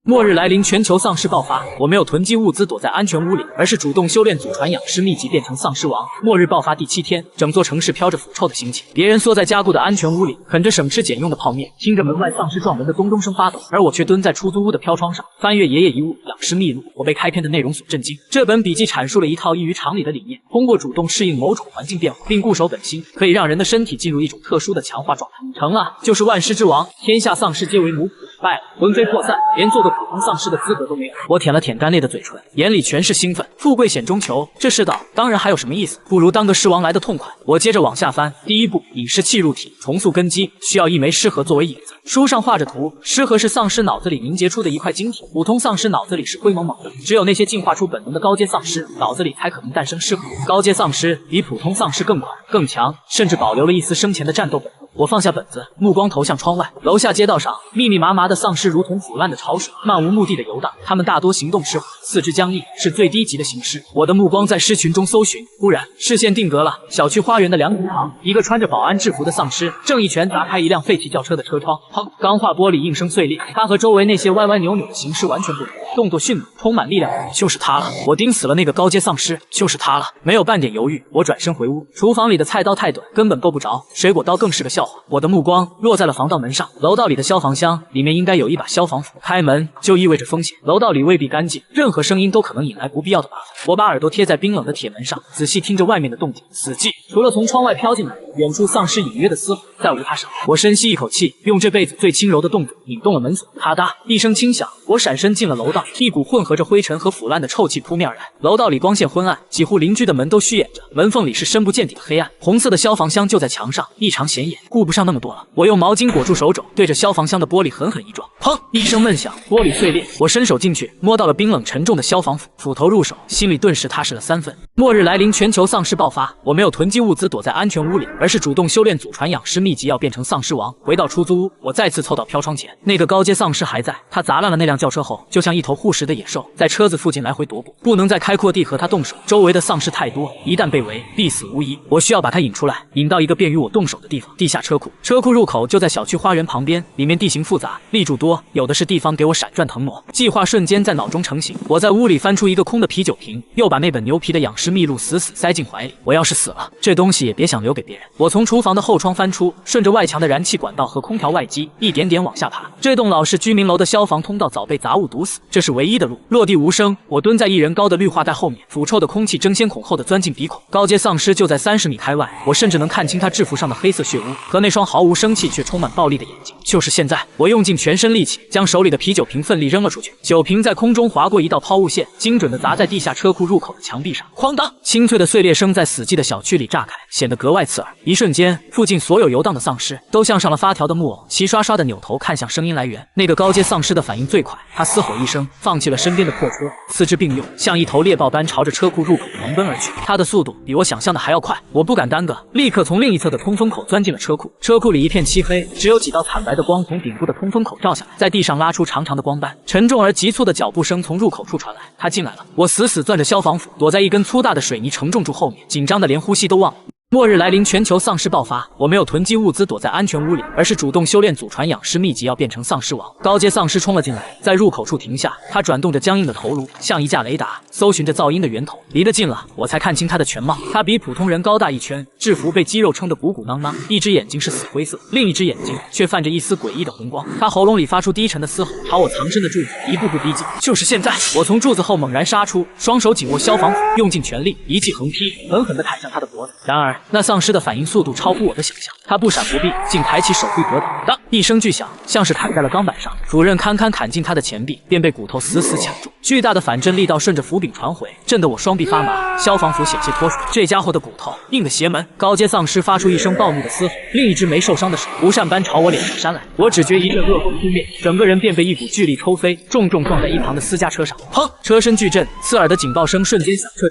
末日来临，全球丧尸爆发。我没有囤积物资躲在安全屋里，而是主动修炼祖传养尸秘籍，变成丧尸王。末日爆发第7天，整座城市飘着腐臭的腥气，别人缩在加固的安全屋里，啃着省吃俭用的泡面，听着门外丧尸撞门的咚咚声发抖，而我却蹲在出租屋的飘窗上，翻阅爷爷遗物养尸秘录。我被开篇的内容所震惊。这本笔记阐述了一套异于常理的理念，通过主动适应某种环境变化，并固守本心，可以让人的身体进入一种特殊的强化状态。成了，就是万尸之王，天下丧尸皆为奴仆。败了，魂飞魄散，连做个普通丧尸的资格都没有。我舔了舔干裂的嘴唇，眼里全是兴奋。富贵险中求，这世道当然还有什么意思？不如当个尸王来的痛快。我接着往下翻，第一步，引尸气入体，重塑根基，需要一枚尸核作为引子。书上画着图，尸核是丧尸脑子里凝结出的一块晶体，普通丧尸脑子里是灰蒙蒙的，只有那些进化出本能的高阶丧尸脑子里才可能诞生尸核。高阶丧尸比普通丧尸更快、更强，甚至保留了一丝生前的战斗本能。我放下本子，目光投向窗外，楼下街道上密密麻麻的丧尸如同腐烂的潮水，漫无目的的游荡。他们大多行动迟缓，四肢僵硬，是最低级的行尸。我的目光在尸群中搜寻，忽然视线定格了小区花园的凉亭旁，一个穿着保安制服的丧尸正一拳砸开一辆废弃轿车的车窗，砰！钢化玻璃应声碎裂。他和周围那些歪歪扭扭的行尸完全不同，动作迅猛，充满力量。就是他了！我盯死了那个高阶丧尸，就是他了！没有半点犹豫，我转身回屋。厨房里的菜刀太短，根本够不着，水果刀更是个笑话。我的目光落在了防盗门上，楼道里的消防箱里面应该有一把消防斧，开门就意味着风险，楼道里未必干净，任何声音都可能引来不必要的麻烦。我把耳朵贴在冰冷的铁门上，仔细听着外面的动静，死寂，除了从窗外飘进来远处丧尸隐约的嘶吼，再无他声。我深吸一口气，用这辈子最轻柔的动作拧动了门锁，咔嗒一声轻响，我闪身进了楼道，一股混合着灰尘和腐烂的臭气扑面而来。楼道里光线昏暗，几户邻居的门都虚掩着，门缝里是深不见底的黑暗。红色的消防箱就在墙上，异常显眼，顾不上那么多了。我用毛巾裹住手肘，对着消防箱的玻璃狠狠一撞，砰！一声闷响，玻璃碎裂。我伸手进去，摸到了冰冷沉重的消防斧，斧头入手，心里顿时踏实了3分。末日来临，全球丧尸爆发。我没有囤积物资躲在安全屋里，而是主动修炼祖传养尸秘籍，要变成丧尸王。回到出租屋，我再次凑到飘窗前，那个高阶丧尸还在。他砸烂了那辆轿车后，就像一头护食的野兽，在车子附近来回踱步，不能在开阔地和他动手，周围的丧尸太多，一旦被围，必死无疑。我需要把他引出来，引到一个便于我动手的地方。地下车库，车库入口就在小区花园旁边，里面地形复杂，立柱多，有的是地方给我闪转腾挪。计划瞬间在脑中成型。我在屋里翻出一个空的啤酒瓶，又把那本牛皮的养尸秘录死死塞进怀里。我要是死了，这东西也别想留给别人。我从厨房的后窗翻出，顺着外墙的燃气管道和空调外机一点点往下爬。这栋老式居民楼的消防通道早被杂物堵死，这是唯一的路。落地无声，我蹲在1人高的绿化带后面，腐臭的空气争先恐后的钻进鼻孔。高阶丧尸就在30米开外，我甚至能看清他制服上的黑色血污和那双毫无生气却充满暴力的眼睛。就是现在，我用尽全身力气将手里的啤酒瓶奋力扔了出去，酒瓶在空中划过一道抛物线，精准地砸在地下车库入口的墙壁上，哐当！清脆的碎裂声在死寂的小区里炸开，显得格外刺耳。一瞬间，附近所有游荡的丧尸都像上了发条的木偶，齐刷刷地扭头看向声音来源。那个高阶丧尸的反应最快，他嘶吼一声，放弃了身边的破车，四肢并用，像一头猎豹般朝着车库入口狂奔而去。他的速度比我想象的还要快，我不敢耽搁，立刻从另一侧的通风口钻进了车库。车库里一片漆黑，只有几道惨白的光从顶部的通风口照下来，在地上拉出长长的光斑。沉重而急促的脚步声从入口处传来，他进来了。我死死攥着消防斧，躲在一根粗大的水泥承重柱后面，紧张的连呼吸都忘了。末日来临，全球丧尸爆发。我没有囤积物资躲在安全屋里，而是主动修炼祖传养尸秘籍，要变成丧尸王。高阶丧尸冲了进来，在入口处停下，他转动着僵硬的头颅，像一架雷达，搜寻着噪音的源头。离得近了，我才看清他的全貌。他比普通人高大1圈，制服被肌肉撑得鼓鼓囊囊，一只眼睛是死灰色，另一只眼睛却泛着一丝诡异的红光。他喉咙里发出低沉的嘶吼，朝我藏身的柱子一步步逼近。就是现在，我从柱子后猛然杀出，双手紧握消防斧，用尽全力，一记横劈，狠狠地砍向他的脖子。然而那丧尸的反应速度超乎我的想象，他不闪不避，竟抬起手臂格挡。当一声巨响，像是砍在了钢板上，斧刃堪堪砍进他的前臂，便被骨头死死卡住。巨大的反震力道顺着斧柄传回，震得我双臂发麻，消防斧险些脱水。这家伙的骨头硬得邪门。高阶丧尸发出一声暴怒的嘶吼，另一只没受伤的手无扇般朝我脸上扇来。我只觉一阵恶风扑面，整个人便被一股巨力抽飞，重重撞在一旁的私家车上。砰！车身巨震，刺耳的警报声瞬间响彻。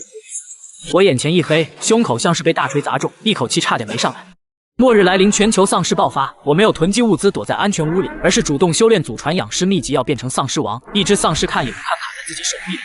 我眼前一黑，胸口像是被大锤砸中，一口气差点没上来。末日来临，全球丧尸爆发。我没有囤积物资躲在安全屋里，而是主动修炼祖传养尸秘籍，要变成丧尸王。一只丧尸看也不看看自己手臂里，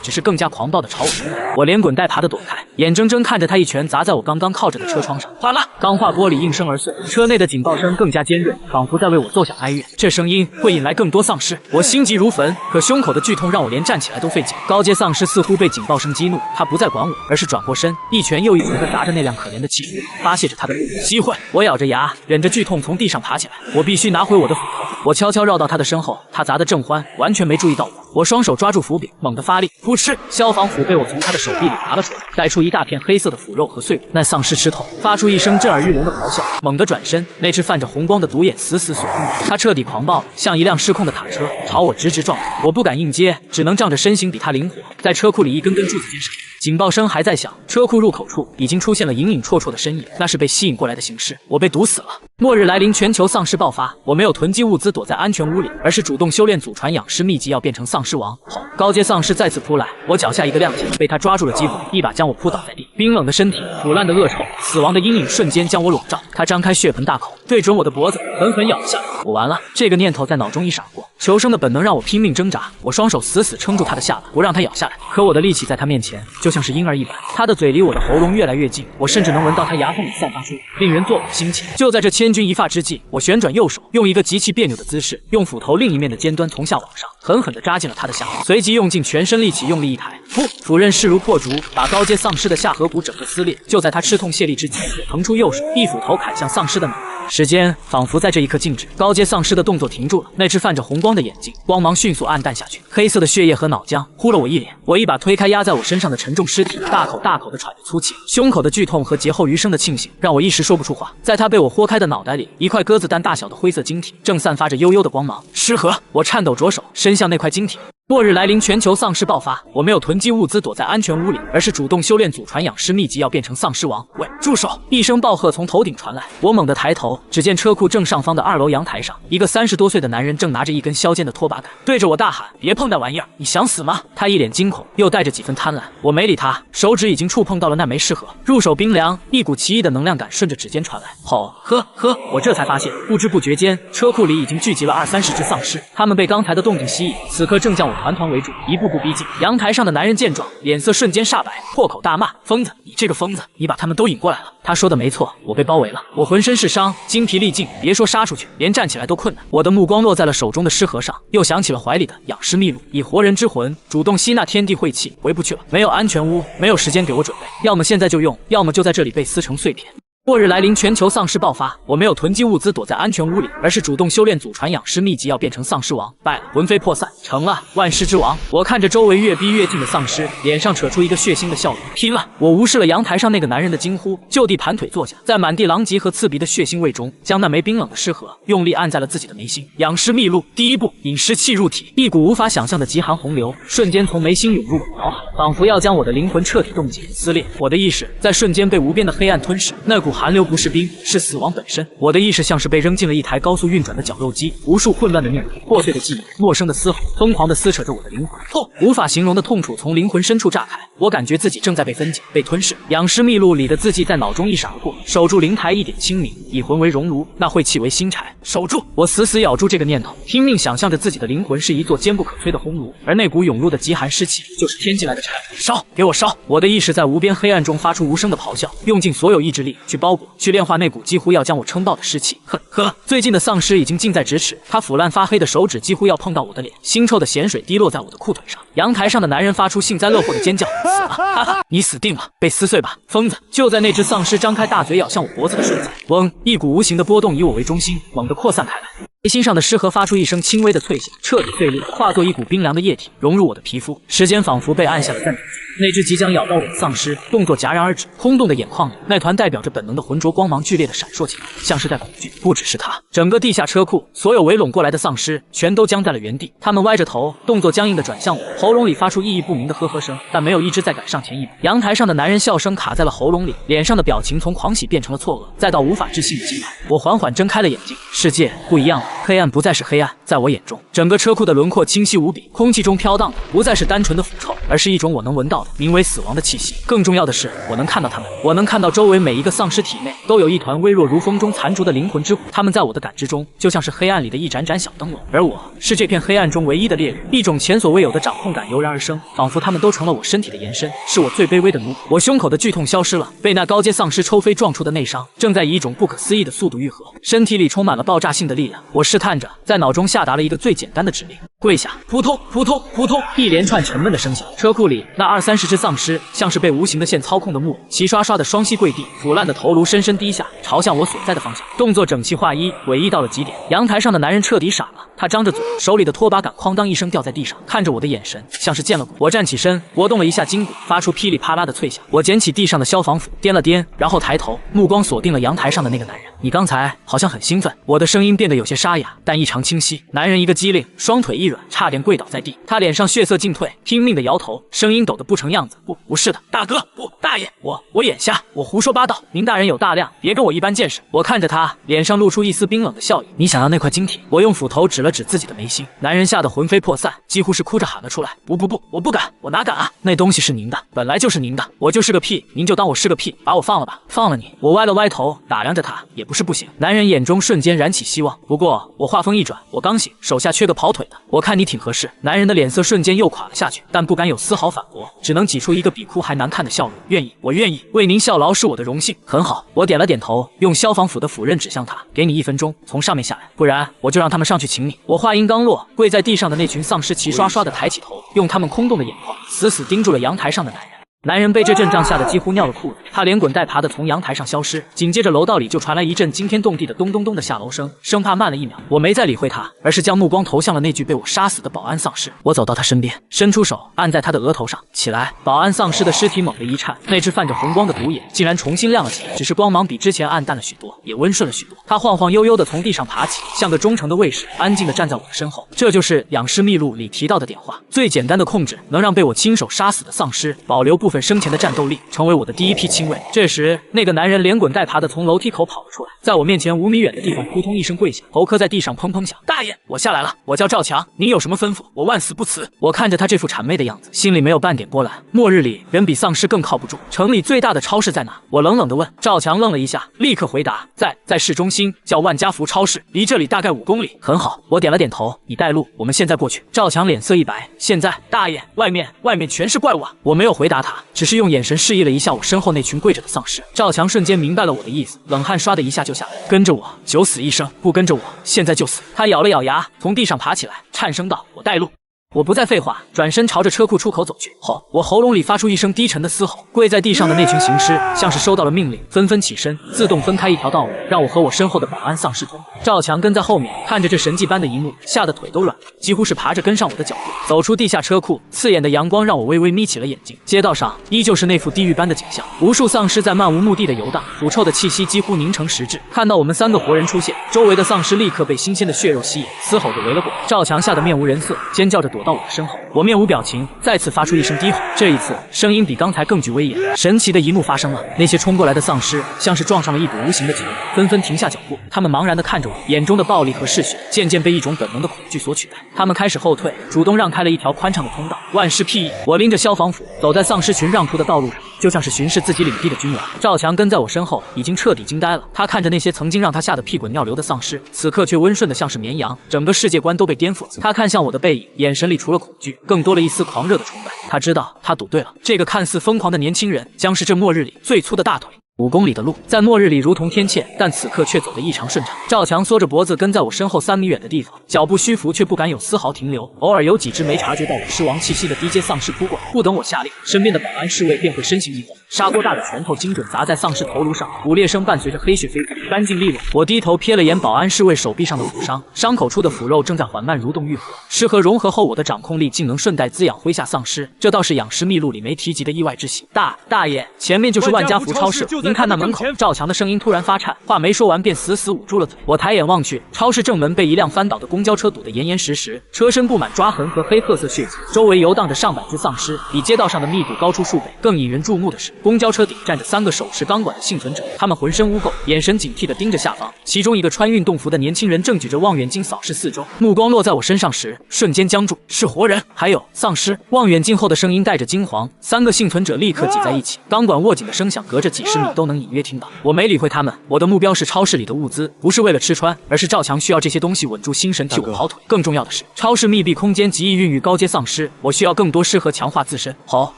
只是更加狂暴的朝我冲来。我连滚带爬的躲开，眼睁睁看着他一拳砸在我刚刚靠着的车窗上，哗啦，钢化玻璃应声而碎。车内的警报声更加尖锐，仿佛在为我奏响哀乐。这声音会引来更多丧尸，我心急如焚，可胸口的剧痛让我连站起来都费劲。高阶丧尸似乎被警报声激怒，他不再管我，而是转过身，一拳又一拳地砸着那辆可怜的汽车，发泄着他的怒火。机会！我咬着牙，忍着剧痛从地上爬起来，我必须拿回我的斧头。我悄悄绕到他的身后，他砸得正欢，完全没注意到我。我双手抓住斧柄，猛地发力，噗嗤！消防斧被我从他的手臂里拔了出来，带出一大片黑色的腐肉和碎骨。那丧尸吃痛，发出一声震耳欲聋的咆哮，猛地转身，那只泛着红光的毒眼死死锁住我。他彻底狂暴，像一辆失控的塔车，朝我直直撞来。我不敢硬接，只能仗着身形比他灵活，在车库里一根根柱子间闪。警报声还在响，车库入口处已经出现了隐隐绰绰的身影，那是被吸引过来的行尸。我被毒死了。末日来临，全球丧尸爆发。我没有囤积物资躲在安全屋里，而是主动修炼祖传养尸秘籍，要变成丧尸王。吼！高阶丧尸再次扑来，我脚下一个踉跄，被他抓住了机会，一把将我扑倒在地。冰冷的身体，腐烂的恶臭，死亡的阴影瞬间将我笼罩。他张开血盆大口，对准我的脖子，狠狠咬了下来。我完了，这个念头在脑中一闪过，求生的本能让我拼命挣扎。我双手死死撑住他的下巴，不让他咬下来。可我的力气在他面前就像是婴儿一般。他的嘴离我的喉咙越来越近，我甚至能闻到他牙缝里散发出令人作呕的腥气。就在这千钧一发之际，我旋转右手，用一个极其别扭的姿势，用斧头另一面的尖端从下往上狠狠地扎进了他的下颌，随即用尽全身力气用力一抬，噗！斧刃势如破竹，把高阶丧尸的下颌骨整个撕裂。就在他吃痛泄力之际，我腾出右手，一斧头砍向丧尸的脑袋。时间仿佛在这一刻静止，高阶丧尸的动作停住了，那只泛着红光的眼睛光芒迅速暗淡下去，黑色的血液和脑浆糊了我一脸。我一把推开压在我身上的沉重尸体，大口地喘着粗气，胸口的剧痛和劫后余生的庆幸让我一时说不出话。在他被我豁开的脑袋里，一块鸽子蛋大小的灰色晶体正散发着幽幽的光芒。失和！我颤抖着手伸向那块晶体。末日来临，全球丧尸爆发。我没有囤积物资躲在安全屋里，而是主动修炼祖传养尸秘籍，要变成丧尸王。喂，住手！一声暴喝从头顶传来，我猛地抬头，只见车库正上方的2楼阳台上，一个30多岁的男人正拿着一根削尖的拖把杆，对着我大喊：“别碰那玩意儿！你想死吗？”他一脸惊恐，又带着几分贪婪。我没理他，手指已经触碰到了那枚尸盒，入手冰凉，一股奇异的能量感顺着指尖传来。呵，我这才发现，不知不觉间，车库里已经聚集了20-30只丧尸，他们被刚才的动静吸引，此刻正将我团团围住，一步步逼近。阳台上的男人见状，脸色瞬间煞白，破口大骂：“疯子，你这个疯子，你把他们都引过来了！”他说的没错，我被包围了，我浑身是伤，精疲力尽，别说杀出去，连站起来都困难。我的目光落在了手中的尸盒上，又想起了怀里的养尸秘录，以活人之魂主动吸纳天地晦气，回不去了。没有安全屋，没有时间给我准备，要么现在就用，要么就在这里被撕成碎片。末日来临，全球丧尸爆发。我没有囤积物资躲在安全屋里，而是主动修炼祖传养尸秘籍，要变成丧尸王。败了，魂飞魄散，成了万尸之王。我看着周围越逼越近的丧尸，脸上扯出一个血腥的笑容。拼了！我无视了阳台上那个男人的惊呼，就地盘腿坐下，在满地狼藉和刺鼻的血腥味中，将那枚冰冷的尸盒用力按在了自己的眉心。养尸秘录第一步，引尸气入体。一股无法想象的极寒洪流瞬间从眉心涌入我脑海，仿佛要将我的灵魂彻底冻结撕裂。我的意识在瞬间被无边的黑暗吞噬，那股寒流不是冰，是死亡本身。我的意识像是被扔进了一台高速运转的绞肉机，无数混乱的念头、破碎的记忆、陌生的嘶吼，疯狂地撕扯着我的灵魂。痛，无法形容的痛楚从灵魂深处炸开，我感觉自己正在被分解、被吞噬。养尸秘录里的字迹在脑中一闪而过：守住灵台一点清明，以魂为熔炉，那晦气为新柴。守住！我死死咬住这个念头，拼命想象着自己的灵魂是一座坚不可摧的烘炉，而那股涌入的极寒湿气就是添进来的柴。烧！给我烧！我的意识在无边黑暗中发出无声的咆哮，用尽所有意志力去包裹、去炼化那股几乎要将我撑爆的湿气。呵，最近的丧尸已经近在咫尺，他腐烂发黑的手指几乎要碰到我的脸，腥臭的咸水滴落在我的裤腿上。阳台上的男人发出幸灾乐祸的尖叫：“死了！哈哈，你死定了，被撕碎吧，疯子！”就在那只丧尸张开大嘴咬向我脖子的瞬间，嗡，一股无形的波动以我为中心，猛地扩散开来。眉心上的尸盒发出一声轻微的脆响，彻底碎裂，化作一股冰凉的液体融入我的皮肤。时间仿佛被按下了暂停键。那只即将咬到我的丧尸动作戛然而止，空洞的眼眶里那团代表着本能的浑浊光芒剧烈的闪烁起来，像是在恐惧。不只是他，整个地下车库所有围拢过来的丧尸全都僵在了原地，他们歪着头，动作僵硬地转向我，喉咙里发出意义不明的呵呵声，但没有一只再敢上前一步。阳台上的男人笑声卡在了喉咙里，脸上的表情从狂喜变成了错愕，再到无法置信的惊讶。我缓缓睁开了眼睛，世界不一样了。黑暗不再是黑暗，在我眼中，整个车库的轮廓清晰无比，空气中飘荡的不再是单纯的腐臭，而是一种我能闻到的名为死亡的气息。更重要的是，我能看到他们，我能看到周围每一个丧尸体内都有一团微弱如风中残烛的灵魂之火，他们在我的感知中就像是黑暗里的一盏盏小灯笼，而我是这片黑暗中唯一的猎人。一种前所未有的掌控感油然而生，仿佛他们都成了我身体的延伸，是我最卑微的奴仆。我胸口的剧痛消失了，被那高阶丧尸抽飞撞出的内伤正在以一种不可思议的速度愈合，身体里充满了爆炸性的力量。我试探着在脑中下达了一个最简单的指令：跪下！扑通扑通扑通，一连串沉闷的声响。车库里那20-30只丧尸像是被无形的线操控的木偶，齐刷刷的双膝跪地，腐烂的头颅深深低下，朝向我所在的方向，动作整齐划一，诡异到了极点。阳台上的男人彻底傻了，他张着嘴，手里的拖把杆哐当一声掉在地上，看着我的眼神像是见了鬼。我站起身，活动了一下筋骨，发出噼里啪啦的脆响。我捡起地上的消防斧，掂了掂，然后抬头，目光锁定了阳台上的那个男人。你刚才好像很兴奋。我的声音变得有些沙哑，但异常清晰。男人一个机灵，双腿一软，差点跪倒在地。他脸上血色尽退，拼命的摇头，声音抖得不成样子。不是的，大哥，不，大爷，我眼瞎，我胡说八道。您大人有大量，别跟我一般见识。我看着他，脸上露出一丝冰冷的笑意。你想要那块晶体？我用斧头指了指自己的眉心。男人吓得魂飞魄散，几乎是哭着喊了出来。不，我不敢，我哪敢啊！那东西是您的，本来就是您的，我就是个屁，您就当我是个屁，把我放了吧，放了你。我歪了歪头，打量着他，也不是不行。男人眼中瞬间燃起希望。不过我话锋一转，我刚醒，手下缺个跑腿的，我看你挺合适。男人的脸色瞬间又垮了下去，但不敢有丝毫反驳，只能挤出一个比哭还难看的笑容。愿意，我愿意为您效劳，是我的荣幸。很好，我点了点头，用消防斧的斧刃指向他，给你1分钟，从上面下来，不然我就让他们上去请你。我话音刚落，跪在地上的那群丧尸齐刷刷的抬起头，用他们空洞的眼眶死死盯住了阳台上的男人。男人被这阵仗吓得几乎尿了裤子，他连滚带爬的从阳台上消失，紧接着楼道里就传来一阵惊天动地的咚咚咚的下楼声，生怕慢了1秒。我没再理会他，而是将目光投向了那具被我杀死的保安丧尸。我走到他身边，伸出手按在他的额头上，起来。保安丧尸的尸体猛地一颤，那只泛着红光的毒眼竟然重新亮了起来，只是光芒比之前暗淡了许多，也温顺了许多。他晃晃悠悠的从地上爬起，像个忠诚的卫士，安静的站在我的身后。这就是《养尸秘录》里提到的点化，最简单的控制能让被我亲手杀死的丧尸保留部分生前的战斗力，成为我的第一批亲卫。这时，那个男人连滚带爬的从楼梯口跑了出来，在我面前5米远的地方扑通一声跪下，头磕在地上砰砰响。大爷，我下来了，我叫赵强，您有什么吩咐？我万死不辞。我看着他这副谄媚的样子，心里没有半点波澜。末日里人比丧尸更靠不住，城里最大的超市在哪？我冷冷地问。赵强愣了一下，立刻回答，在市中心，叫万家福超市，离这里大概5公里。很好，我点了点头，你带路，我们现在过去。赵强脸色一白，现在，大爷，外面全是怪物啊！我没有回答他，只是用眼神示意了一下我身后那群跪着的丧尸。赵强瞬间明白了我的意思，冷汗刷的一下就下来，跟着我，九死一生；不跟着我，现在就死。他咬了咬牙，从地上爬起来，颤声道：“我带路。”我不再废话，转身朝着车库出口走去。吼！我喉咙里发出一声低沉的嘶吼，跪在地上的那群行尸像是收到了命令，纷纷起身，自动分开一条道路，让我和我身后的保安丧尸通过。赵强跟在后面，看着这神迹般的一幕，吓得腿都软了，几乎是爬着跟上我的脚步。走出地下车库，刺眼的阳光让我微微眯起了眼睛。街道上依旧是那副地狱般的景象，无数丧尸在漫无目的的游荡，腐臭的气息几乎凝成实质。看到我们3个活人出现，周围的丧尸立刻被新鲜的血肉吸引，嘶吼着围了过来。赵强吓得面无人色，尖叫着躲到我的身后。我面无表情，再次发出一声低吼，这一次声音比刚才更具威严。神奇的一幕发生了，那些冲过来的丧尸像是撞上了一股无形的铁链，纷纷停下脚步。他们茫然地看着我，眼中的暴力和嗜血渐渐被一种本能的恐惧所取代。他们开始后退，主动让开了一条宽敞的通道。万事屁！我拎着消防斧走在丧尸群让出的道路上，就像是巡视自己领地的君王。赵强跟在我身后，已经彻底惊呆了。他看着那些曾经让他吓得屁滚尿流的丧尸，此刻却温顺的像是绵羊，整个世界观都被颠覆了。他看向我的背影，眼神里除了恐惧，更多了一丝狂热的崇拜。他知道，他赌对了，这个看似疯狂的年轻人，将是这末日里最粗的大腿。5公里的路，在末日里如同天堑，但此刻却走得异常顺畅。赵强缩着脖子跟在我身后3米远的地方，脚步虚浮却不敢有丝毫停留。偶尔有几只没察觉到我尸亡气息的低阶丧尸扑过，不等我下令，身边的保安侍卫便会身形一晃，砂锅大的拳头精准砸在丧尸头颅上，骨裂声伴随着黑血飞舞，干净利落。我低头瞥了眼保安侍卫手臂上的腐伤，伤口处的腐肉正在缓慢蠕动愈合。尸核融合后，我的掌控力竟能顺带滋养麾下丧尸，这倒是养尸秘录里没提及的意外之喜。大爷，前面就是万家福超市，您看那门口。赵强的声音突然发颤，话没说完便死死捂住了嘴。我抬眼望去，超市正门被一辆翻倒的公交车堵得严严实实，车身布满抓痕和黑褐色血迹，周围游荡着上百只丧尸，比街道上的密度高出数倍。更引人注目的是，公交车顶站着3个手持钢管的幸存者，他们浑身污垢，眼神紧惕地盯着下方，其中一个穿运动服的年轻人正举着望远镜扫视四周，目光落在我身上时，瞬间僵住。是活人，还有丧尸。望远镜后的声音带着惊惶，3个幸存者立刻挤在一起，钢管握紧的声响隔着几十米都能隐约听到。我没理会他们，我的目标是超市里的物资，不是为了吃穿，而是赵强需要这些东西稳住心神，替我跑腿。更重要的是，超市密闭空间极易孕育高阶丧尸，我需要更多尸和强化自身。好，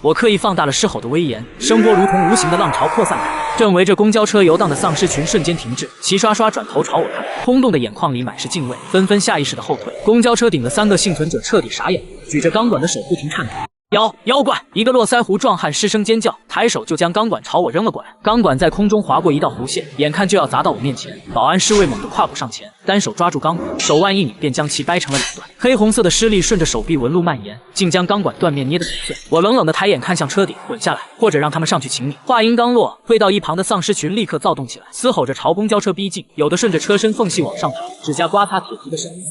我刻意放大了狮吼的威严，声波如同无形的浪潮扩散开来。正围着公交车游荡的丧尸群瞬间停滞，齐刷刷转头朝我看，空洞的眼眶里满是敬畏，纷纷下意识的后退。公交车顶的3个幸存者彻底傻眼，举着钢管的手不停颤抖。妖怪！一个络腮胡壮汉失声尖叫，抬手就将钢管朝我扔了过来。钢管在空中划过一道弧线，眼看就要砸到我面前。保安侍卫猛地跨步上前，单手抓住钢管，手腕一拧，便将其掰成了2段。黑红色的湿粒顺着手臂纹路蔓延，竟将钢管断面捏得粉碎。我冷冷的抬眼看向车顶，滚下来，或者让他们上去请你。话音刚落，会到一旁的丧尸群立刻躁动起来，嘶吼着朝公交车逼近，有的顺着车身缝隙往上爬，指甲刮擦铁皮的声音。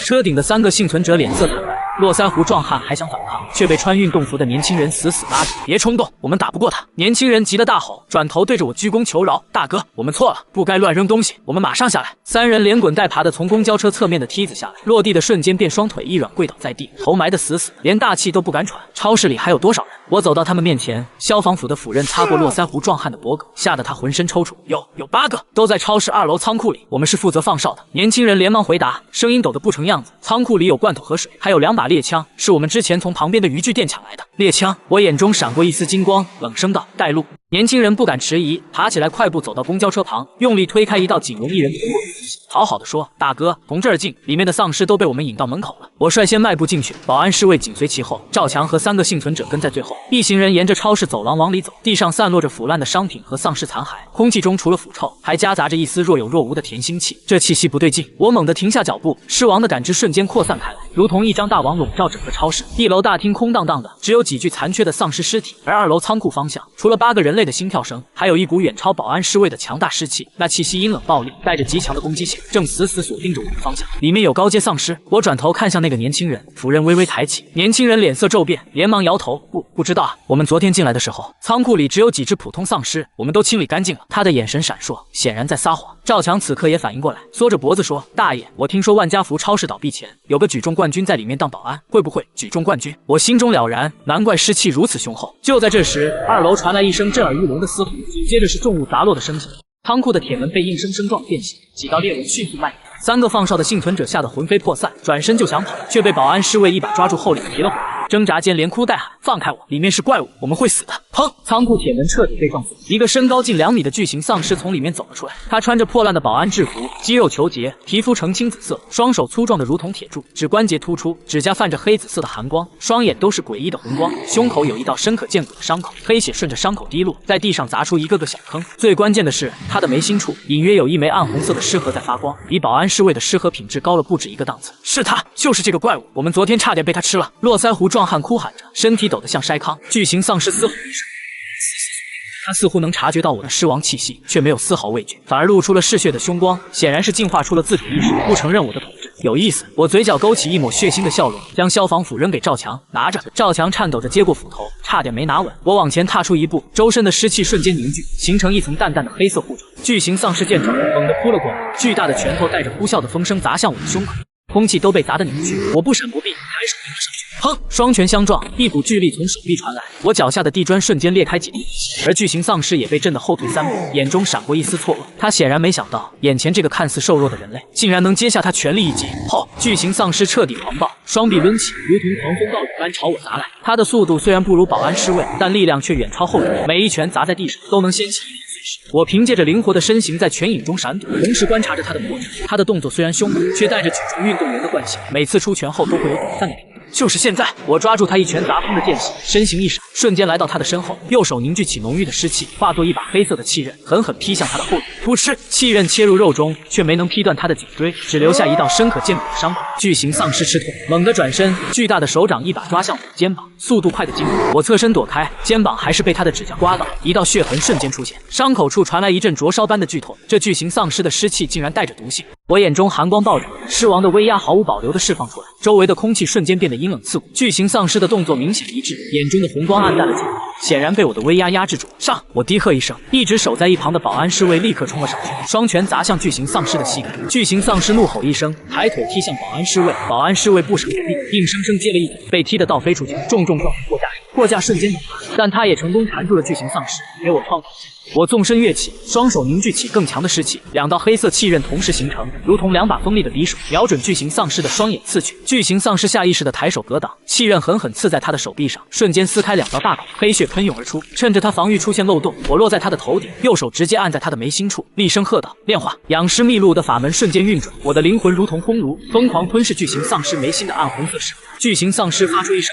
车顶的3个幸存者脸色惨白，络腮胡壮汉还想反抗，却被穿运动服的年轻人死死拉着。别冲动，我们打不过他。年轻人急得大吼，转头对着我鞠躬求饶：“大哥，我们错了，不该乱扔东西，我们马上下来。”3人连滚带爬的从公交车侧面的梯子下来，落地的瞬间便双腿一软跪倒在地，头埋得死死，连大气都不敢喘。超市里还有多少人？我走到他们面前，消防斧的斧刃擦过络腮胡壮汉的脖颈，吓得他浑身抽搐。有8个，都在超市2楼仓库里，我们是负责放哨的。年轻人连忙回答，声音抖得不成样子。仓库里有罐头和水，还有2把猎枪，是我们之前从旁边的渔具店抢来的。猎枪，我眼中闪过一丝金光，冷声道：“带路。”年轻人不敢迟疑，爬起来快步走到公交车旁，用力推开一道仅容1人通过的缝隙，讨好的说：“大哥，从这儿进，里面的丧尸都被我们引到门口了。”我率先迈步进去，保安侍卫紧随其后，赵强和3个幸存者跟在最后。一行人沿着超市走廊往里走，地上散落着腐烂的商品和丧尸残骸，空气中除了腐臭，还夹杂着一丝若有若无的甜腥气。这气息不对劲，我猛地停下脚步，尸王的感知瞬间扩散开来，如同一张大网笼罩整个超市。1楼大厅空荡荡的，只有几具残缺的丧尸尸体，而2楼仓库方向，除了8个人类的心跳声，还有一股远超保安侍卫的强大尸气。那气息阴冷暴力，带着极强的攻击性，正死死锁定着我的方向。里面有高阶丧尸。我转头看向那个年轻人，斧刃微微抬起。年轻人脸色骤变，连忙摇头：“不知道啊，我们昨天进来的时候，仓库里只有几只普通丧尸，我们都清理干净了。”他的眼神闪烁，显然在撒谎。赵强此刻也反应过来，缩着脖子说：“大爷，我听说万家福超市倒闭前，有个举重冠军在里面当保安，会不会举重冠军？”我心中了然，难怪尸气如此雄厚。就在这时，2楼传来一声震耳欲聋的嘶吼，紧接着是重物砸落的声响。仓库的铁门被硬生生撞变形，几道裂纹迅速蔓延。3个放哨的幸存者吓得魂飞魄散，转身就想跑，却被保安侍卫一把抓住后领提了回来。挣扎间连哭带喊：“放开我！里面是怪物，我们会死的！”砰！仓库铁门彻底被撞碎，一个身高近2米的巨型丧尸从里面走了出来。他穿着破烂的保安制服，肌肉虬结，皮肤呈青紫色，双手粗壮的如同铁柱，指关节突出，指甲泛着黑紫色的寒光，双眼都是诡异的红光，胸口有一道深可见骨的伤口，黑血顺着伤口滴落，在地上砸出一个个小坑。最关键的是，他的眉心处隐约有一枚暗红色的尸核在发光，比保安侍卫的尸核品质高了不止一个档次。是他，就是这个怪物，我们昨天差点被他吃了。络腮胡壮汉哭喊着，身体抖得像筛糠。巨型丧尸嘶吼一声，他似乎能察觉到我的尸亡气息，却没有丝毫畏惧，反而露出了嗜血的凶光，显然是进化出了自主意识，不承认我的统治。有意思，我嘴角勾起一抹血腥的笑容，将消防斧扔给赵强，拿着。赵强颤抖着接过斧头，差点没拿稳。我往前踏出一步，周身的湿气瞬间凝聚，形成一层淡淡的黑色护爪。巨型丧尸见状，猛地扑了过来，巨大的拳头带着呼啸的风声砸向我的胸口，空气都被砸得扭曲。我不闪不避，抬手迎了上去。砰！双拳相撞，一股巨力从手臂传来，我脚下的地砖瞬间裂开几粒，而巨型丧尸也被震得后退3步，眼中闪过一丝错愕。他显然没想到，眼前这个看似瘦弱的人类，竟然能接下他全力一击。后，巨型丧尸彻底狂暴，双臂抡起，如同狂风暴雨般朝我砸来。他的速度虽然不如保安侍卫，但力量却远超后者，每一拳砸在地上都能掀起一片碎石。我凭借着灵活的身形在拳影中闪躲，同时观察着他的破绽。他的动作虽然凶猛，却带着举重运动员的惯性，每次出拳后都会有短暂的停顿。就是现在，我抓住他一拳砸空的间隙，身形一闪，瞬间来到他的身后，右手凝聚起浓郁的湿气，化作一把黑色的气刃，狠狠劈向他的后背。噗嗤，气刃切入肉中，却没能劈断他的颈椎，只留下一道深可见骨的伤口。巨型丧尸吃痛，猛地转身，巨大的手掌一把抓向我的肩膀，速度快得惊人。我侧身躲开，肩膀还是被他的指甲刮到，一道血痕瞬间出现，伤口处传来一阵灼烧般的剧痛。这巨型丧尸的尸气竟然带着毒性。我眼中寒光暴涨，尸王的威压毫无保留地释放出来，周围的空气瞬间变得阴冷刺骨。巨型丧尸的动作明显一致，眼中的红光暗淡了几分。显然被我的威压压制住。上！我低喝一声，一直守在一旁的保安侍卫立刻冲了上去，双拳砸向巨型丧尸的膝盖。巨型丧尸怒吼一声，抬腿踢向保安侍卫，保安侍卫不闪躲避，硬生生接了一腿，被踢得倒飞出去，重重撞上货架上。货架瞬间倒塌，但他也成功缠住了巨型丧尸，给我创造机会。我纵身跃起，双手凝聚起更强的士气，两道黑色气刃同时形成，如同两把锋利的匕首，瞄准巨型丧尸的双眼刺去。巨型丧尸下意识地抬手格挡，气刃狠狠刺在他的手臂上，瞬间撕开两道大口，黑血喷涌而出。趁着他防御出现漏洞，我落在他的头顶，右手直接按在他的眉心处，厉声喝道：“炼化！”养尸秘录的法门瞬间运转，我的灵魂如同烘炉，疯狂吞噬巨型丧尸眉心的暗红色尸核。巨型丧尸发出一声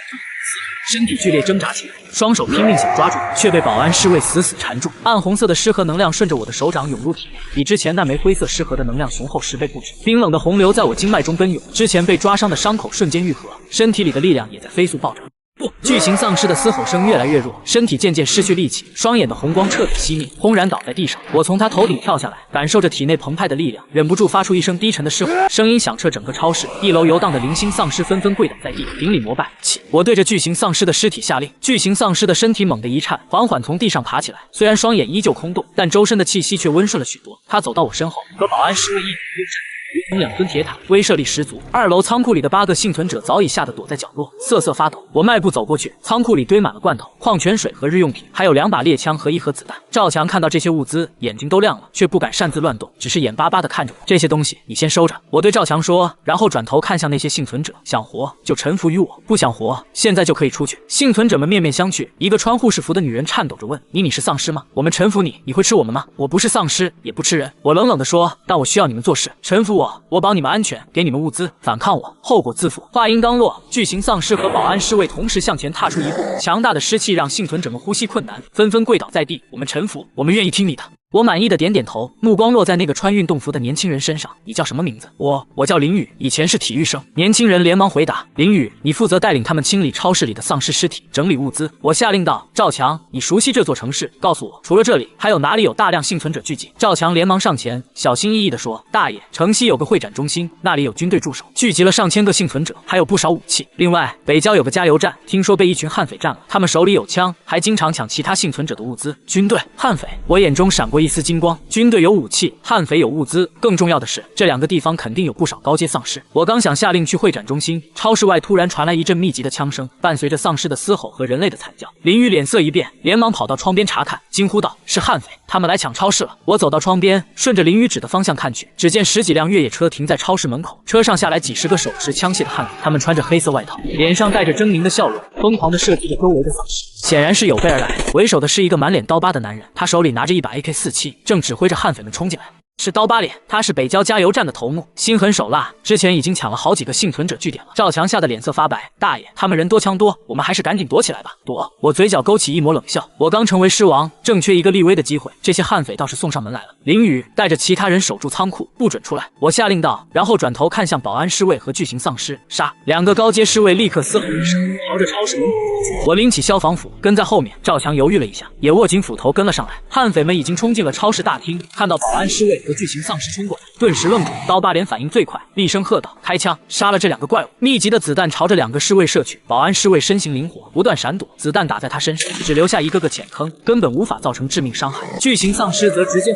身体剧烈挣扎起来，双手拼命想抓住，却被保安侍卫死死缠住。暗红色的尸核能量顺着我的手掌涌入体内，比之前那枚灰色尸核的能量雄厚10倍不止。冰冷的洪流在我经脉中奔涌，之前被抓伤的伤口瞬间愈合，身体里的力量也在飞速暴涨。不！巨型丧尸的嘶吼声越来越弱，身体渐渐失去力气，双眼的红光彻底熄灭，轰然倒在地上。我从他头顶跳下来，感受着体内澎湃的力量，忍不住发出一声低沉的嘶吼，声音响彻整个超市。一楼游荡的零星丧尸纷纷跪倒在地，顶礼膜拜。我对着巨型丧尸的尸体下令，巨型丧尸的身体猛地一颤，缓缓从地上爬起来，虽然双眼依旧空洞，但周身的气息却温顺了许多。他走到我身后，和保安侍卫一同对战。如同两尊铁塔，威慑力十足。2楼仓库里的8个幸存者早已吓得躲在角落，瑟瑟发抖。我迈步走过去，仓库里堆满了罐头、矿泉水和日用品，还有2把猎枪和1盒子弹。赵强看到这些物资，眼睛都亮了，却不敢擅自乱动，只是眼巴巴地看着我。这些东西你先收着，我对赵强说，然后转头看向那些幸存者，想活就臣服于我，不想活现在就可以出去。幸存者们面面相觑，一个穿护士服的女人颤抖着问：“你是丧尸吗？我们臣服你，你会吃我们吗？”我不是丧尸，也不吃人。我冷冷地说：“但我需要你们做事，臣服我，我保你们安全，给你们物资，反抗我，后果自负。”话音刚落，巨型丧尸和保安侍卫同时向前踏出一步，强大的尸气让幸存者们呼吸困难，纷纷跪倒在地。我们臣服，我们愿意听你的。我满意的点点头，目光落在那个穿运动服的年轻人身上。你叫什么名字？我叫林宇，以前是体育生。年轻人连忙回答：林宇，你负责带领他们清理超市里的丧尸尸体，整理物资。我下令道：赵强，你熟悉这座城市，告诉我，除了这里，还有哪里有大量幸存者聚集？赵强连忙上前，小心翼翼地说：大爷，城西有个会展中心，那里有军队驻守，聚集了上千个幸存者，还有不少武器。另外，北郊有个加油站，听说被一群悍匪占了，他们手里有枪，还经常抢其他幸存者的物资。军队、悍匪，我眼中闪过一丝金光。军队有武器，悍匪有物资，更重要的是，这2个地方肯定有不少高阶丧尸。我刚想下令去会展中心，超市外突然传来一阵密集的枪声，伴随着丧尸的嘶吼和人类的惨叫。林宇脸色一变，连忙跑到窗边查看，惊呼道：是悍匪，他们来抢超市了。我走到窗边，顺着林宇指的方向看去，只见10几辆越野车停在超市门口，车上下来几10个手持枪械的悍匪，他们穿着黑色外套，脸上带着狰狞的笑容，疯狂地射击着周围的丧尸，显然是有备而来。为首的是一个满脸刀疤的男人，他手里拿着一把 AK-47，正指挥着悍匪们冲进来。是刀疤脸，他是北郊加油站的头目，心狠手辣，之前已经抢了好几个幸存者据点了。赵强吓得脸色发白，大爷，他们人多枪多，我们还是赶紧躲起来吧。躲！我嘴角勾起一抹冷笑，我刚成为狮王，正缺一个立威的机会，这些悍匪倒是送上门来了。林宇带着其他人守住仓库，不准出来。我下令道，然后转头看向保安侍卫和巨型丧尸，杀！2个高阶侍卫立刻嘶吼一声，朝着超市门口走去。我拎起消防斧跟在后面，赵强犹豫了一下，也握紧斧头跟了上来。悍匪们已经冲进了超市大厅，看到保安侍卫和巨型丧尸冲过来，顿时愣住。刀疤脸反应最快，厉声喝道：开枪，杀了这2个怪物！密集的子弹朝着2个侍卫射去，保安侍卫身形灵活，不断闪躲，子弹打在他身上，只留下一个个浅坑，根本无法造成致命伤害。巨型丧尸则直接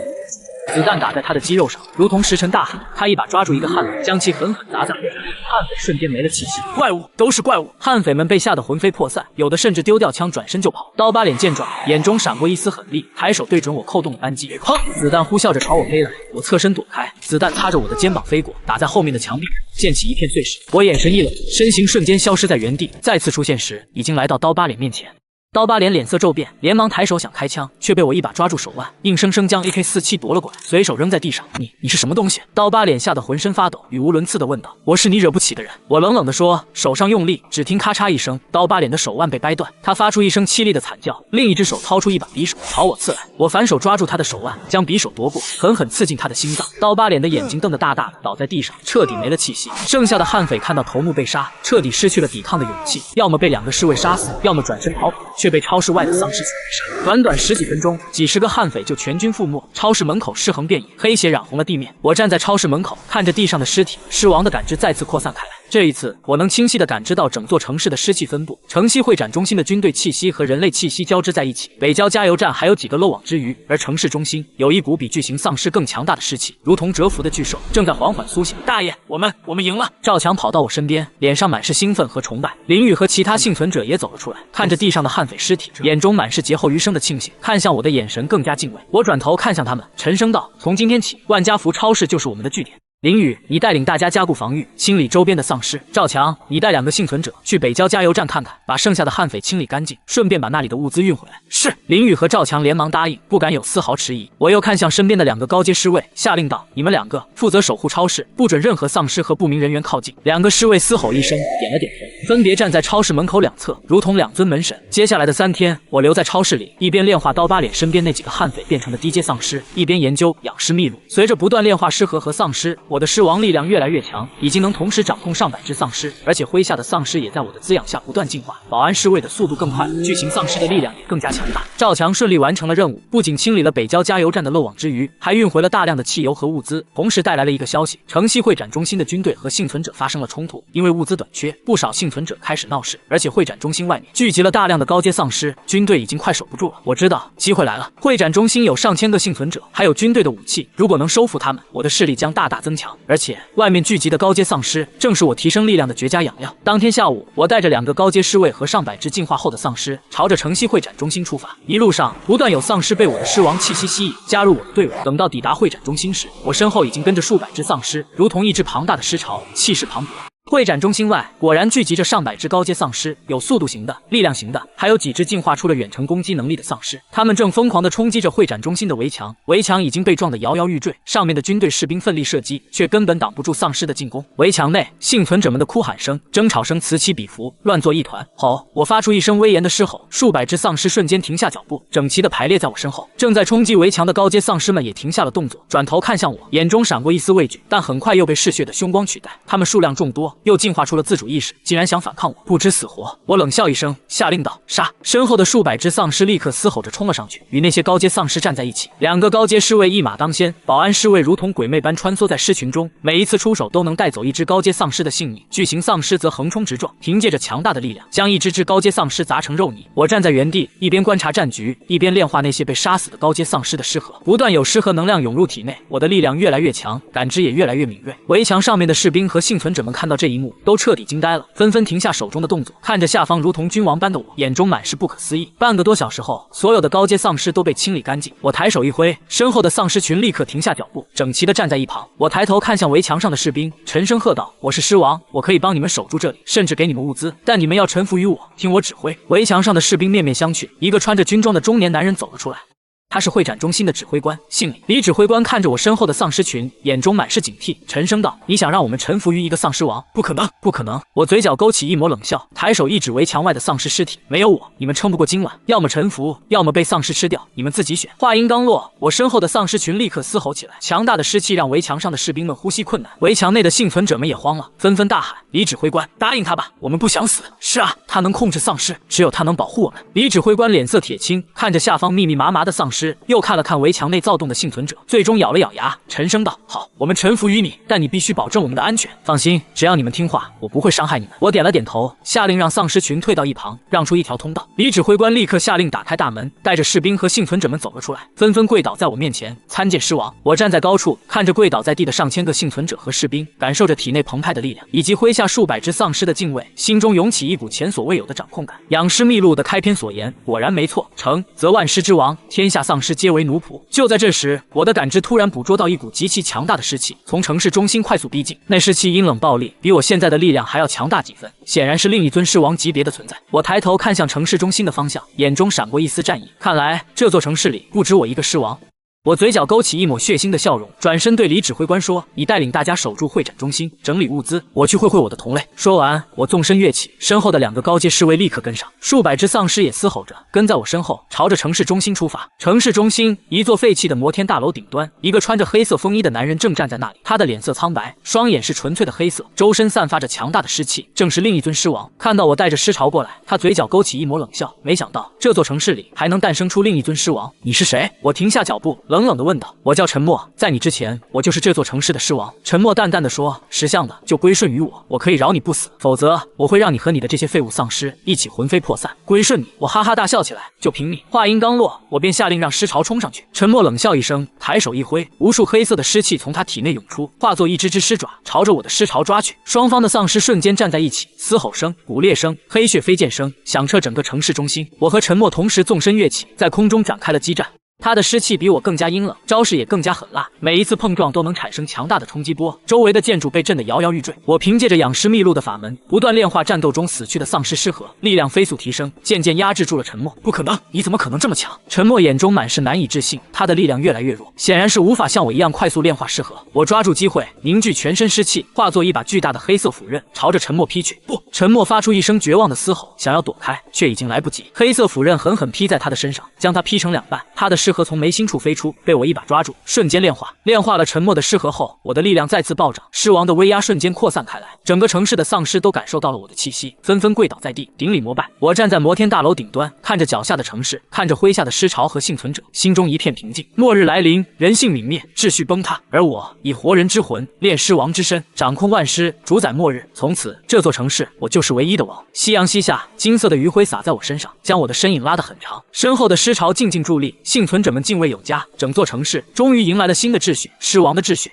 子弹打在他的肌肉上，如同石沉大海。他一把抓住一个悍匪，将其狠狠砸在地上，悍匪瞬间没了气息。怪物，都是怪物！悍匪们被吓得魂飞魄散，有的甚至丢掉枪转身就跑。刀疤脸见状，眼中闪过一丝狠厉，抬手对准我扣动了扳机，砰！子弹呼啸着朝我飞来，我侧身躲开，子弹擦着我的肩膀飞过，打在后面的墙壁上，溅起一片碎石。我眼神一冷，身形瞬间消失在原地，再次出现时，已经来到刀疤脸面前。刀疤脸脸色骤变，连忙抬手想开枪，却被我一把抓住手腕，硬生生将 AK-47夺了过来，随手扔在地上。你是什么东西？刀疤脸吓得浑身发抖，语无伦次地问道。我是你惹不起的人。我冷冷地说，手上用力，只听咔嚓一声，刀疤脸的手腕被掰断，他发出一声凄厉的惨叫，另一只手掏出一把匕首朝我刺来。我反手抓住他的手腕，将匕首夺过，狠狠刺进他的心脏。刀疤脸的眼睛瞪得大大的，倒在地上，彻底没了气息。剩下的悍匪看到头目被杀，彻底失去了抵抗的勇气，要么被2个侍卫杀死，要么转身逃跑，却被超市外的丧尸所追杀。短短10几分钟，几10个悍匪就全军覆没，超市门口尸横遍野，黑血染红了地面。我站在超市门口，看着地上的尸体，尸王的感知再次扩散开来。这一次，我能清晰地感知到整座城市的湿气分布，城西会展中心的军队气息和人类气息交织在一起。北郊加油站还有几个漏网之鱼，而城市中心有一股比巨型丧尸更强大的尸气，如同蛰伏的巨兽，正在缓缓苏醒。大爷，我们赢了！赵强跑到我身边，脸上满是兴奋和崇拜。林雨和其他幸存者也走了出来，看着地上的悍匪尸体，眼中满是劫后余生的庆幸，看向我的眼神更加敬畏。我转头看向他们，沉声道：“从今天起，万家福超市就是我们的据点。”林雨，你带领大家加固防御，清理周边的丧尸。赵强，你带2个幸存者去北郊加油站看看，把剩下的悍匪清理干净，顺便把那里的物资运回来。是。林雨和赵强连忙答应，不敢有丝毫迟疑。我又看向身边的2个高阶侍卫，下令道：“你们2个负责守护超市，不准任何丧尸和不明人员靠近。”2个侍卫嘶吼一声，点了点头，分别站在超市门口两侧，如同2尊门神。接下来的3天，我留在超市里，一边炼化刀疤脸身边那几个悍匪变成的低阶丧尸，一边研究养尸秘录。随着不断炼化尸核和丧尸，我的尸王力量越来越强，已经能同时掌控上百只丧尸，而且麾下的丧尸也在我的滋养下不断进化。保安侍卫的速度更快了，巨型丧尸的力量也更加强大。赵强顺利完成了任务，不仅清理了北郊加油站的漏网之鱼，还运回了大量的汽油和物资，同时带来了一个消息：城西会展中心的军队和幸存者发生了冲突，因为物资短缺，不少幸存者开始闹事，而且会展中心外面聚集了大量的高阶丧尸，军队已经快守不住了。我知道机会来了，会展中心有上千个幸存者，还有军队的武器，如果能收服他们，我的势力将大大增强，而且外面聚集的高阶丧尸正是我提升力量的绝佳养料。当天下午，我带着2个高阶侍卫和上百只进化后的丧尸，朝着城西会展中心出发。一路上，不断有丧尸被我的尸王气息吸引，加入我的队伍。等到抵达会展中心时，我身后已经跟着数百只丧尸，如同一支庞大的尸潮，气势磅礴。会展中心外果然聚集着上百只高阶丧尸，有速度型的、力量型的，还有几只进化出了远程攻击能力的丧尸。他们正疯狂地冲击着会展中心的围墙，围墙已经被撞得摇摇欲坠，上面的军队士兵奋力射击，却根本挡不住丧尸的进攻。围墙内，幸存者们的哭喊声、争吵声此起彼伏，乱作一团。吼！我发出一声威严的狮吼，数百只丧尸瞬间停下脚步，整齐地排列在我身后。正在冲击围墙的高阶丧尸们也停下了动作，转头看向我，眼中闪过一丝畏惧，但很快又被嗜血的凶光取代。他们数量众多，又进化出了自主意识，竟然想反抗我，不知死活。我冷笑一声，下令道：“杀！”身后的数百只丧尸立刻嘶吼着冲了上去，与那些高阶丧尸站在一起。2个高阶侍卫一马当先，保安侍卫如同鬼魅般穿梭在尸群中，每一次出手都能带走一只高阶丧尸的性命。巨型丧尸则横冲直撞，凭借着强大的力量，将一只高阶丧尸砸成肉泥。我站在原地，一边观察战局，一边炼化那些被杀死的高阶丧尸的尸核。不断有尸核能量涌入体内，我的力量越来越强，感知也越来越敏锐。围墙上面的士兵和幸存者们看到这一幕，都彻底惊呆了，纷纷停下手中的动作，看着下方如同君王般的我，眼中满是不可思议。半个多小时后，所有的高阶丧尸都被清理干净。我抬手一挥，身后的丧尸群立刻停下脚步，整齐地站在一旁。我抬头看向围墙上的士兵，沉声喝道：“我是狮王，我可以帮你们守住这里，甚至给你们物资，但你们要臣服于我，听我指挥。”围墙上的士兵面面相觑，一个穿着军装的中年男人走了出来。他是会展中心的指挥官，姓李。李指挥官看着我身后的丧尸群，眼中满是警惕，沉声道：“你想让我们臣服于一个丧尸王？不可能，不可能！”我嘴角勾起一抹冷笑，抬手一指围墙外的丧尸尸体：“没有我，你们撑不过今晚，要么臣服，要么被丧尸吃掉，你们自己选。”话音刚落，我身后的丧尸群立刻嘶吼起来，强大的尸气让围墙上的士兵们呼吸困难，围墙内的幸存者们也慌了，纷纷大喊：“李指挥官，答应他吧，我们不想死。”是啊，他能控制丧尸，只有他能保护我们。李指挥官脸色铁青，看着下方密密麻麻的丧尸，又看了看围墙内躁动的幸存者，最终咬了咬牙，沉声道：“好，我们臣服于你，但你必须保证我们的安全。放心，只要你们听话，我不会伤害你们。”我点了点头，下令让丧尸群退到一旁，让出一条通道。李指挥官立刻下令打开大门，带着士兵和幸存者们走了出来，纷纷跪倒在我面前，参见狮王。我站在高处，看着跪倒在地的上千个幸存者和士兵，感受着体内澎湃的力量，以及麾下数百只丧尸的敬畏，心中涌起一股前所未有的掌控感。养尸秘录的开篇所言果然没错，成则万尸之王，天下丧尸皆为奴仆。就在这时，我的感知突然捕捉到一股极其强大的尸气从城市中心快速逼近，那尸气阴冷暴力，比我现在的力量还要强大几分，显然是另一尊狮王级别的存在。我抬头看向城市中心的方向，眼中闪过一丝战意，看来这座城市里不止我一个狮王。我嘴角勾起一抹血腥的笑容，转身对李指挥官说：“你带领大家守住会展中心，整理物资，我去会会我的同类。”说完，我纵身跃起，身后的2个高阶侍卫立刻跟上，数百只丧尸也嘶吼着跟在我身后，朝着城市中心出发。城市中心，一座废弃的摩天大楼顶端，一个穿着黑色风衣的男人正站在那里，他的脸色苍白，双眼是纯粹的黑色，周身散发着强大的尸气，正是另一尊狮王。看到我带着尸潮过来，他嘴角勾起一抹冷笑，没想到这座城市里还能诞生出另一尊狮王。你是谁？我停下脚步，冷冷冷地问道：“我叫陈默，在你之前，我就是这座城市的狮王。”陈默淡淡地说：“识相的就归顺于我，我可以饶你不死，否则我会让你和你的这些废物丧尸一起魂飞魄散。归顺你！”我哈哈大笑起来，就凭你！话音刚落，我便下令让尸潮冲上去。陈默冷笑一声，抬手一挥，无数黑色的尸气从他体内涌出，化作一只只狮爪，朝着我的尸潮抓去。双方的丧尸瞬间站在一起，嘶吼声、骨裂声、黑血飞溅声响彻整个城市中心。我和陈默同时纵身跃起，在空中展开了激战。他的尸气比我更加阴冷，招式也更加狠辣，每一次碰撞都能产生强大的冲击波，周围的建筑被震得摇摇欲坠。我凭借着养尸秘录的法门，不断炼化战斗中死去的丧尸尸核，力量飞速提升，渐渐压制住了陈默。不可能，你怎么可能这么强？陈默眼中满是难以置信，他的力量越来越弱，显然是无法像我一样快速炼化尸核。我抓住机会，凝聚全身尸气，化作一把巨大的黑色斧刃，朝着陈默劈去。不！陈默发出一声绝望的嘶吼，想要躲开，却已经来不及。黑色斧刃狠狠劈在他的身上，将他劈成两半。他的尸核从眉心处飞出，被我一把抓住，瞬间炼化。炼化了陈默的尸核后，我的力量再次暴涨，狮王的威压瞬间扩散开来，整个城市的丧尸都感受到了我的气息，纷纷跪倒在地，顶礼膜拜。我站在摩天大楼顶端，看着脚下的城市，看着麾下的尸潮和幸存者，心中一片平静。末日来临，人性泯灭，秩序崩塌，而我以活人之魂炼狮王之身，掌控万尸，主宰末日。从此，这座城市我就是唯一的王。夕阳西下，金色的余晖洒在我身上，将我的身影拉得很长。身后的尸潮静静伫立，幸存者们敬畏有加，整座城市终于迎来了新的秩序，狮王的秩序。